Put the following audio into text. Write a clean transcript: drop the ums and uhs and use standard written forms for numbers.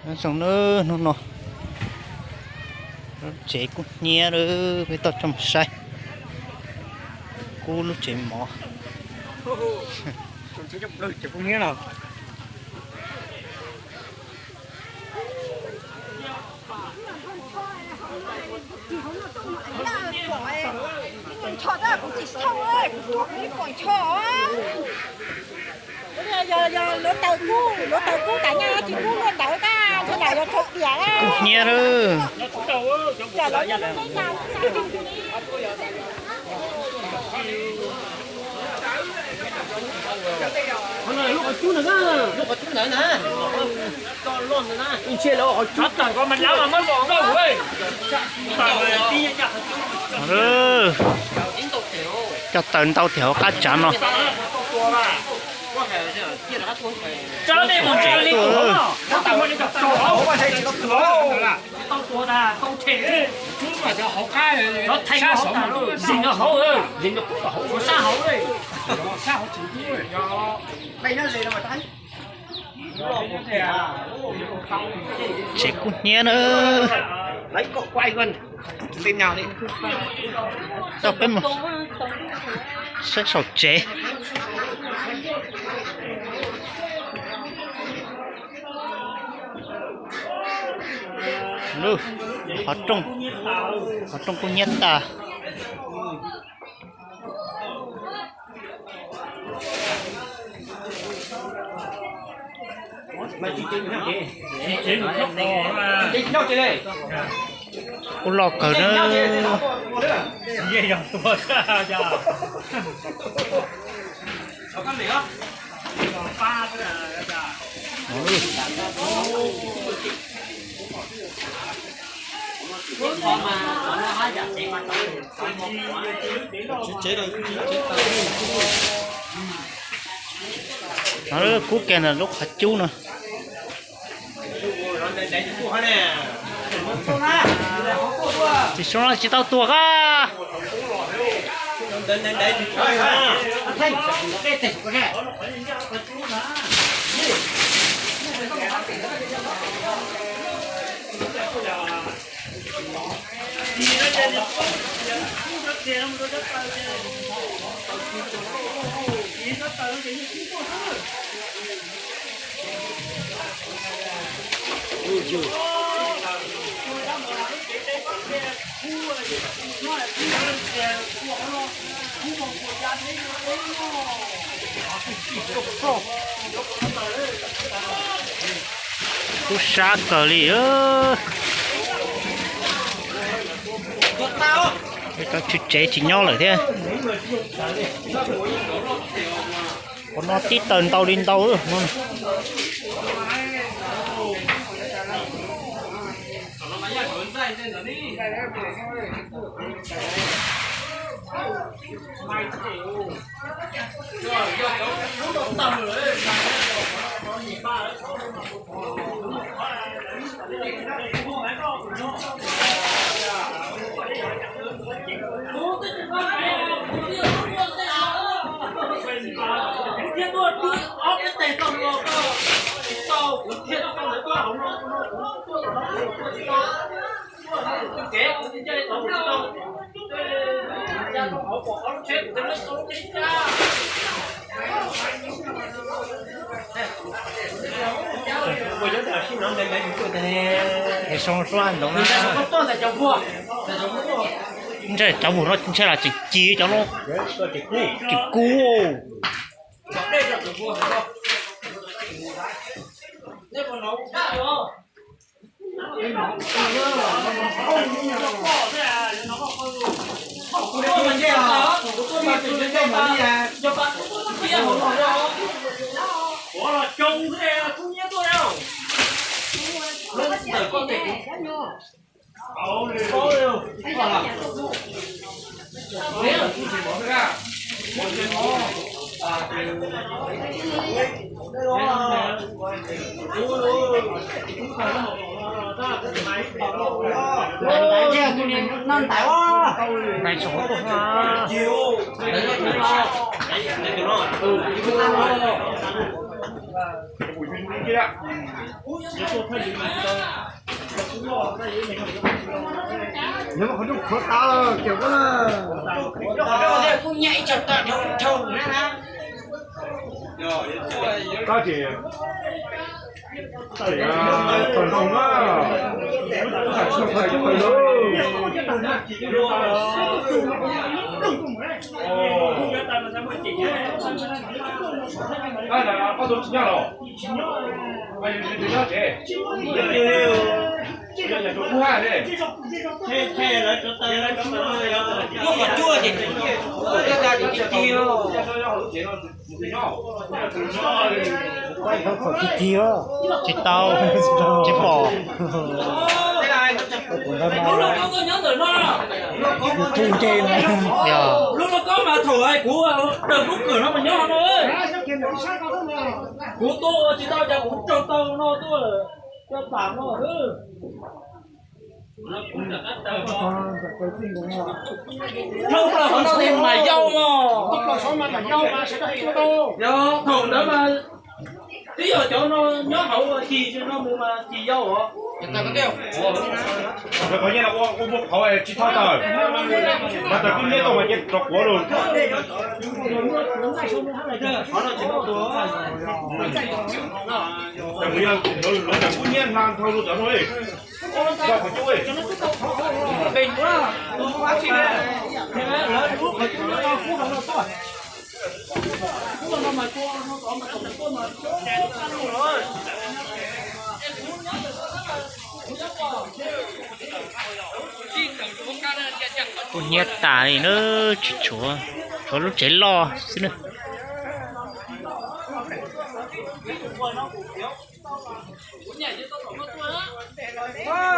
nó sống nó chế cũng nhẹ rồi với tao trong say cô lúc chế mỏ Tôi sẽ chụp được chụp nghĩa nào chó đó cũng chỉ xong ơi, cũng còn chó. Giờ nó tàu cú cả nhà chỉ cú luôn tàu ta, cho nào cho thuộc địa á. nhẹ rồi Chờ nó lấy nhau. lúc ở chú nữa nè con luôn nữa nè chia lỗ ở chú tao có mình lắm mà mới bọn đâu ơi cho tận tao theo cá chắn nó cho nên một chuyện đi của nó tao mới gặp tao hổ mà thấy nó tao tua ta tao thể chú mà cho hổ cái nó thay nó hổ rồi dính nó hổ rồi dính nó cũng hổ xa hổ rồi xa hổ chỉ rồi đây nó gì đâu mà thấy chế cũng nhẹ nữa lấy cậu quay gần bên nào đi tao biết mà sẽ sầu chế lu họ trong cũng nhét ta mày chỉ nhau chị đây cô lo cờ nó gì dòng tua ra giờ có cái gì đó ba cái là nó cú kèn là lúc hạt chú nè chỉ số nó chỉ tao tua cả cú sát cờ li ơ cái chú chế chỉ nhau lại thế còn nó tí tần tàu lên tàu nữa để xong xoan đúng không? Thế cháu muốn nó sẽ là chỉ cháu nó chỉ cú trông thế không nhớ tôi đâu lên từ con tiền nếu là chú chỉ bỏ ra một cái mỏ Non tải quá. này số của hoa đấy nếu mà có chút khó tao kiểu đó là cũng nhảy chật tận trồng ha. có chị còn không á phải 아, 나 아빠도 진짜로. 아니, 진짜 돼. 좀 후해야 돼. nó còn chua gì cái ra thì chiêu quay không phải cái kia thịt tàu thịt bò lúc nó có nhớ từ nó trên trên lúc nó có mà thổi của đợt lúc cửa nó mà nhớ nó ơi của tôi chỉ tao cho cũng cho tao nó tôi là cho tạm nó không là họ tìm mày dâu mà do thường đó mà tí giờ chỗ nó nhớ hậu chi cho nó mua mà chi dâu hả có nghĩa là ô bốc khẩu ấy chỉ thao tờ mà tờ cũng nhớ tao mà chết đọc của rồi tại vì nó là cũng nhớ hàng thao luôn rồi sao phải chú ấy bình quá quá chi nè thế là lúc mà chúng nó cú nó to cú nó mà cua nó có mà nó cua mà rồi con nhét tải nó chúa chúa lúc chế lo xin nữa Wow.